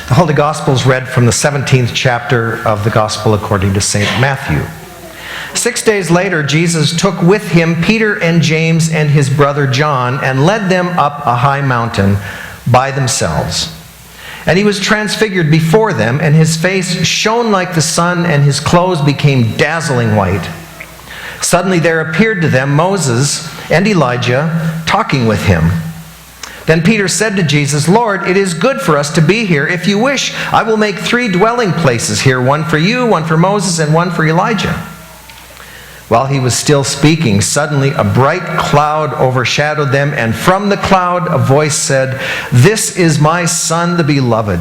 The Holy Gospel is read from the 17th chapter of the Gospel according to St. Matthew. 6 days later, Jesus took with him Peter and James and his brother John and led them up a high mountain by themselves. And he was transfigured before them, and his face shone like the sun, and his clothes became dazzling white. Suddenly there appeared to them Moses and Elijah talking with him. Then Peter said to Jesus, "Lord, it is good for us to be here. If you wish, I will make 3 dwelling places here, one for you, one for Moses, and one for Elijah." While he was still speaking, suddenly a bright cloud overshadowed them, and from the cloud a voice said, "This is my Son, the beloved.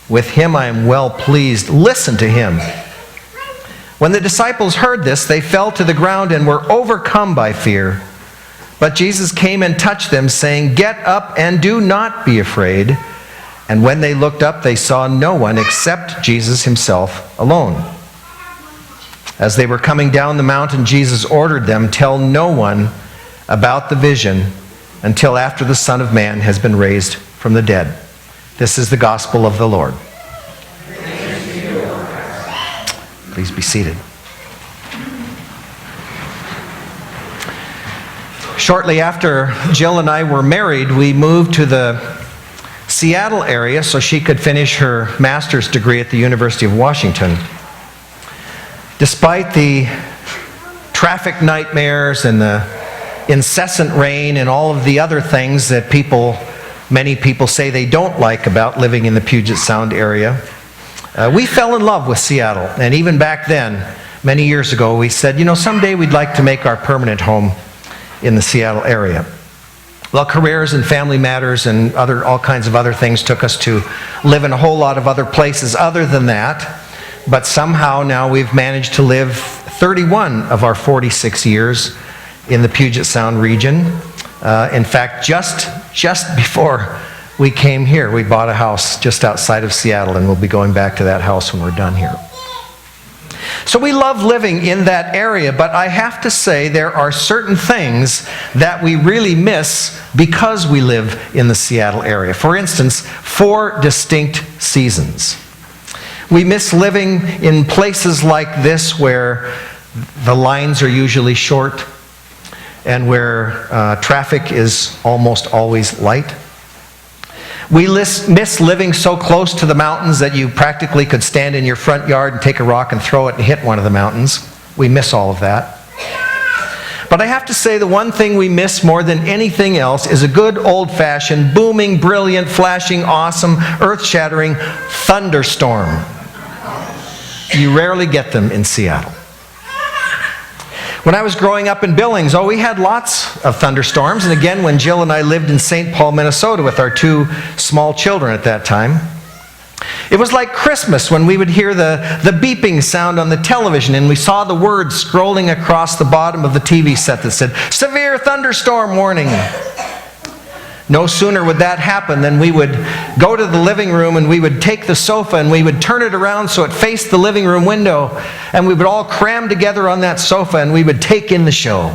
With him I am well pleased. Listen to him." When the disciples heard this, they fell to the ground and were overcome by fear. But Jesus came and touched them, saying, "Get up and do not be afraid." And when they looked up, they saw no one except Jesus himself alone. As they were coming down the mountain, Jesus ordered them, "Tell no one about the vision until after the Son of Man has been raised from the dead." This is the gospel of the Lord. Please be seated. Shortly after Jill and I were married, we moved to the Seattle area so she could finish her master's degree at the University of Washington. Despite the traffic nightmares and the incessant rain and all of the other things that many people say they don't like about living in the Puget Sound area, we fell in love with Seattle. And even back then, many years ago, we said, someday we'd like to make our permanent home in the Seattle area. Well, careers and family matters and all kinds of other things took us to live in a whole lot of other places other than that. But somehow now we've managed to live 31 of our 46 years in the Puget Sound region. In fact, just before we came here, we bought a house just outside of Seattle, and we'll be going back to that house when we're done here. So we love living in that area, but I have to say there are certain things that we really miss because we live in the Seattle area. For instance, 4 distinct seasons. We miss living in places like this where the lines are usually short and where traffic is almost always light. We miss living so close to the mountains that you practically could stand in your front yard and take a rock and throw it and hit one of the mountains. We miss all of that. But I have to say the one thing we miss more than anything else is a good old-fashioned, booming, brilliant, flashing, awesome, earth-shattering thunderstorm. You rarely get them in Seattle. When I was growing up in Billings, we had lots of thunderstorms. And again, when Jill and I lived in St. Paul, Minnesota with our 2 small children at that time, it was like Christmas when we would hear the beeping sound on the television and we saw the words scrolling across the bottom of the TV set that said, "Severe thunderstorm warning." No sooner would that happen than we would go to the living room and we would take the sofa and we would turn it around so it faced the living room window, and we would all cram together on that sofa and we would take in the show.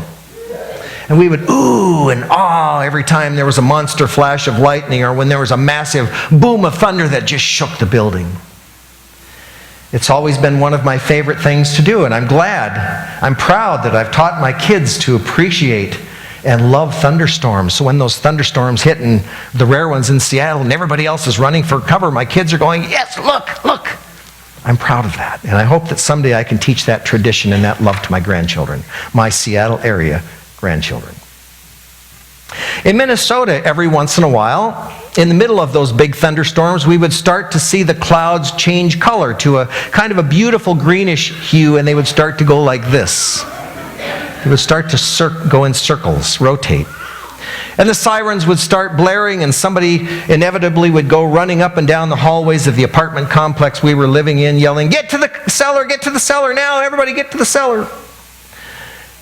And we would ooh and ah every time there was a monster flash of lightning or when there was a massive boom of thunder that just shook the building. It's always been one of my favorite things to do, and I'm proud that I've taught my kids to appreciate and love thunderstorms. So when those thunderstorms hit, and the rare ones in Seattle, and everybody else is running for cover, my kids are going, "Yes, look." I'm proud of that. And I hope that someday I can teach that tradition and that love to my grandchildren, my Seattle area grandchildren. In Minnesota, every once in a while, in the middle of those big thunderstorms, we would start to see the clouds change color to a kind of a beautiful greenish hue, and they would start to go like this. It would start to go in circles, rotate. And the sirens would start blaring, and somebody inevitably would go running up and down the hallways of the apartment complex we were living in, yelling, "Get to the cellar now, everybody get to the cellar."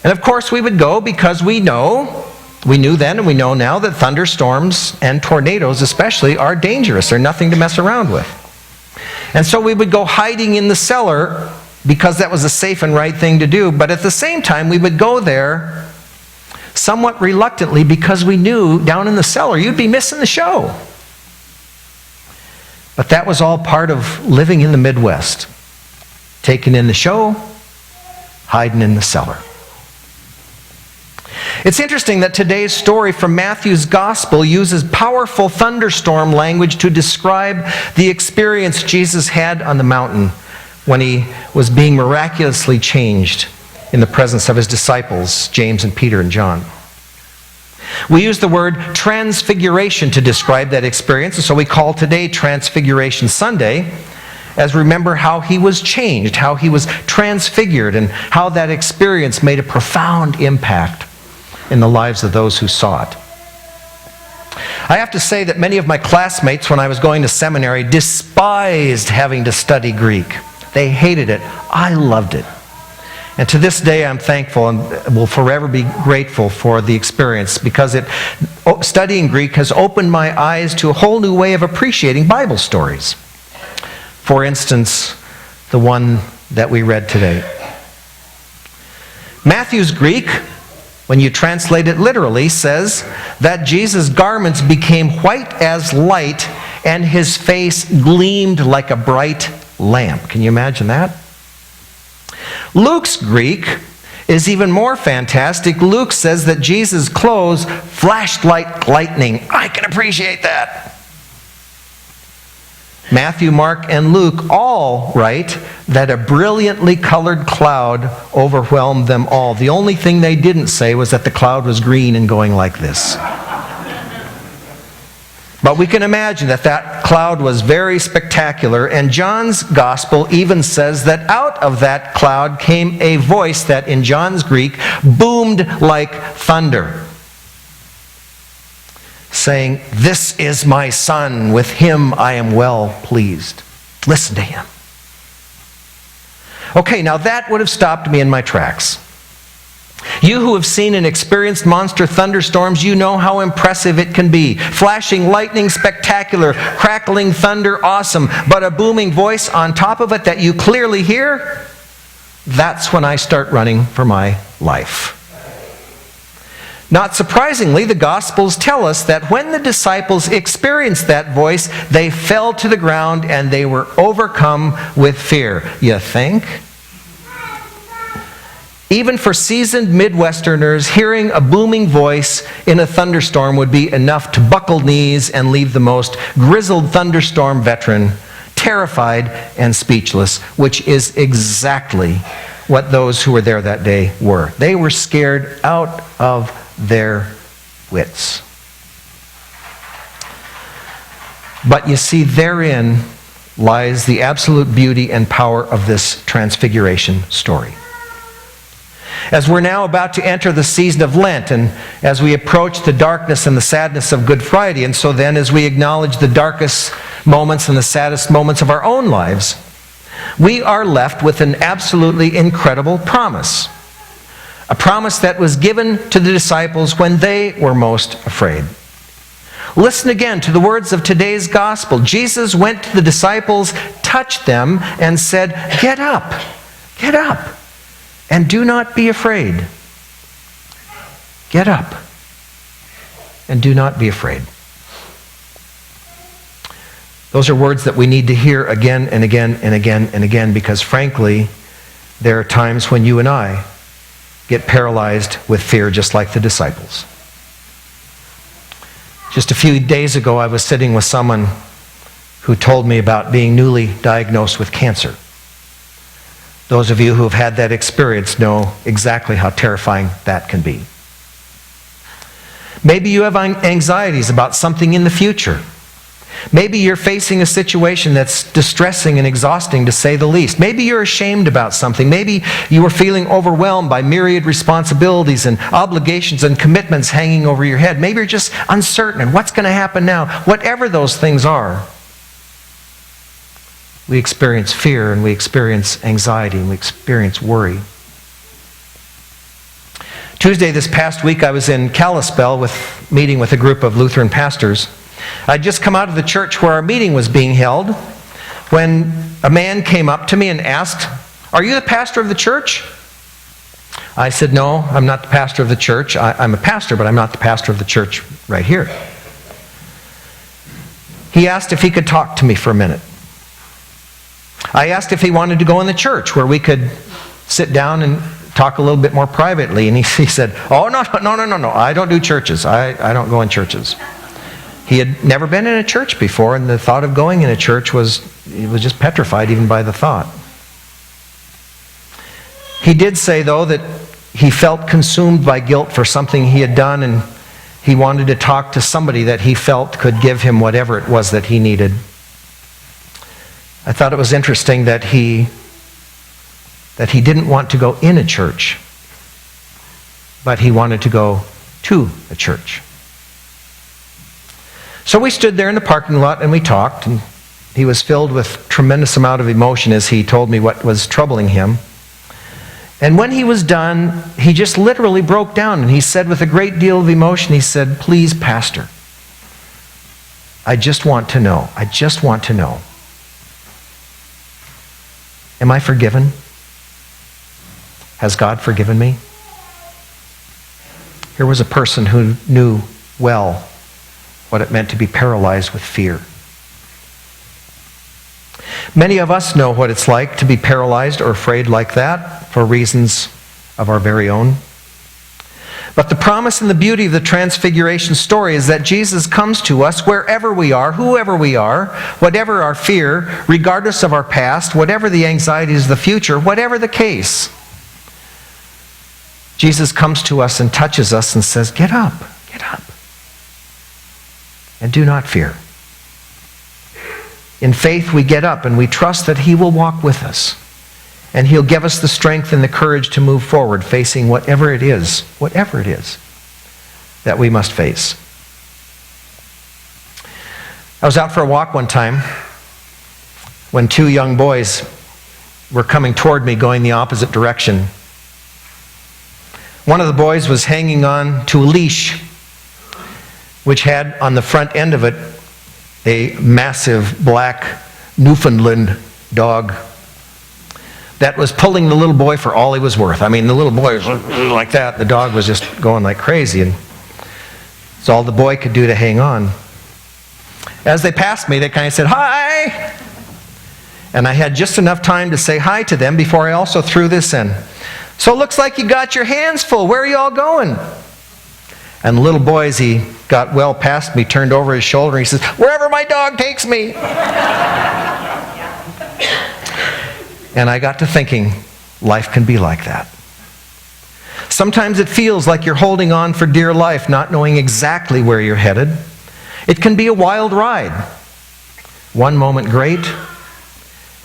And of course we would go because we knew then and we know now that thunderstorms and tornadoes especially are dangerous. They're nothing to mess around with. And so we would go hiding in the cellar because that was a safe and right thing to do. But at the same time, we would go there somewhat reluctantly because we knew down in the cellar you'd be missing the show. But that was all part of living in the Midwest. Taking in the show, hiding in the cellar. It's interesting that today's story from Matthew's Gospel uses powerful thunderstorm language to describe the experience Jesus had on the mountain when he was being miraculously changed in the presence of his disciples, James and Peter and John. We use the word transfiguration to describe that experience, and so we call today Transfiguration Sunday, as remember how he was changed, how he was transfigured, and how that experience made a profound impact in the lives of those who saw it. I have to say that many of my classmates when I was going to seminary despised having to study Greek. They hated it. I loved it. And to this day, I'm thankful and will forever be grateful for the experience because studying Greek has opened my eyes to a whole new way of appreciating Bible stories. For instance, the one that we read today. Matthew's Greek, when you translate it literally, says that Jesus' garments became white as light and his face gleamed like a bright lamp. Can you imagine that? Luke's Greek is even more fantastic. Luke says that Jesus' clothes flashed like lightning. I can appreciate that. Matthew, Mark, and Luke all write that a brilliantly colored cloud overwhelmed them all. The only thing they didn't say was that the cloud was green and going like this. But we can imagine that that cloud was very spectacular, and John's gospel even says that out of that cloud came a voice that in John's Greek boomed like thunder, saying, "This is my son, with him I am well pleased. Listen to him." Okay, now that would have stopped me in my tracks. You who have seen and experienced monster thunderstorms, you know how impressive it can be. Flashing lightning, spectacular. Crackling thunder, awesome. But a booming voice on top of it that you clearly hear, that's when I start running for my life. Not surprisingly, the Gospels tell us that when the disciples experienced that voice, they fell to the ground and they were overcome with fear. You think? Even for seasoned Midwesterners, hearing a booming voice in a thunderstorm would be enough to buckle knees and leave the most grizzled thunderstorm veteran terrified and speechless, which is exactly what those who were there that day were. They were scared out of their wits. But you see, therein lies the absolute beauty and power of this transfiguration story. As we're now about to enter the season of Lent, and as we approach the darkness and the sadness of Good Friday, and so then as we acknowledge the darkest moments and the saddest moments of our own lives, we are left with an absolutely incredible promise. A promise that was given to the disciples when they were most afraid. Listen again to the words of today's gospel. Jesus went to the disciples, touched them, and said, "Get up, get up, and do not be afraid." Get up, and do not be afraid. Those are words that we need to hear again and again and again and again, because frankly, there are times when you and I get paralyzed with fear just like the disciples. Just a few days ago, I was sitting with someone who told me about being newly diagnosed with cancer. Those of you who have had that experience know exactly how terrifying that can be. Maybe you have anxieties about something in the future. Maybe you're facing a situation that's distressing and exhausting, to say the least. Maybe you're ashamed about something. Maybe you are feeling overwhelmed by myriad responsibilities and obligations and commitments hanging over your head. Maybe you're just uncertain and what's going to happen now. Whatever those things are, we experience fear and we experience anxiety and we experience worry. Tuesday this past week, I was in Kalispell meeting with a group of Lutheran pastors. I'd just come out of the church where our meeting was being held when a man came up to me and asked, "Are you the pastor of the church?" I said, "No, I'm not the pastor of the church. I'm a pastor, but I'm not the pastor of the church right here." He asked if he could talk to me for a minute. I asked if he wanted to go in the church where we could sit down and talk a little bit more privately. And he said, oh, no, I don't do churches. I don't go in churches. He had never been in a church before, and the thought of going in a church was just petrified even by the thought. He did say, though, that he felt consumed by guilt for something he had done, and he wanted to talk to somebody that he felt could give him whatever it was that he needed. I thought it was interesting that he didn't want to go in a church, but he wanted to go to a church. So we stood there in the parking lot and we talked, and he was filled with tremendous amount of emotion as he told me what was troubling him. And when he was done, he just literally broke down, and he said with a great deal of emotion, he said, please, Pastor, I just want to know. Am I forgiven? Has God forgiven me? Here was a person who knew well what it meant to be paralyzed with fear. Many of us know what it's like to be paralyzed or afraid like that for reasons of our very own. But the promise and the beauty of the Transfiguration story is that Jesus comes to us wherever we are, whoever we are, whatever our fear, regardless of our past, whatever the anxieties of the future, whatever the case. Jesus comes to us and touches us and says, get up, and do not fear. In faith, we get up and we trust that He will walk with us. And He'll give us the strength and the courage to move forward, facing whatever it is that we must face. I was out for a walk one time when two young boys were coming toward me going the opposite direction. One of the boys was hanging on to a leash, which had on the front end of it a massive black Newfoundland dog that was pulling the little boy for all he was worth. I mean, the little boy was like that. The dog was just going like crazy, and it's all the boy could do to hang on. As they passed me, they kind of said, hi! And I had just enough time to say hi to them before I also threw this in. So it looks like you got your hands full. Where are you all going? And the little boy, as he got well past me, turned over his shoulder and he says, wherever my dog takes me. And I got to thinking, life can be like that. Sometimes it feels like you're holding on for dear life, not knowing exactly where you're headed. It can be a wild ride. One moment great,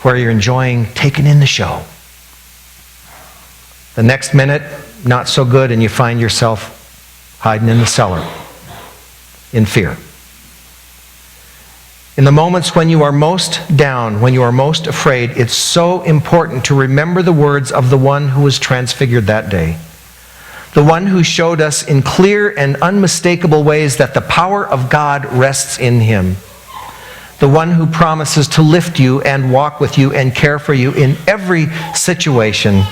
where you're enjoying taking in the show. The next minute, not so good, and you find yourself hiding in the cellar in fear. In the moments when you are most down, when you are most afraid, it's so important to remember the words of the one who was transfigured that day. The one who showed us in clear and unmistakable ways that the power of God rests in Him. The one who promises to lift you and walk with you and care for you in every situation.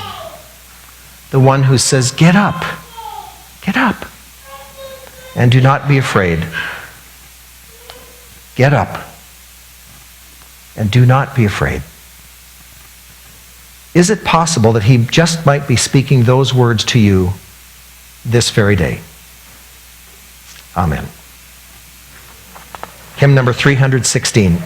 The one who says, get up, and do not be afraid. Get up, and do not be afraid. Is it possible that He just might be speaking those words to you this very day? Amen. Hymn number 316.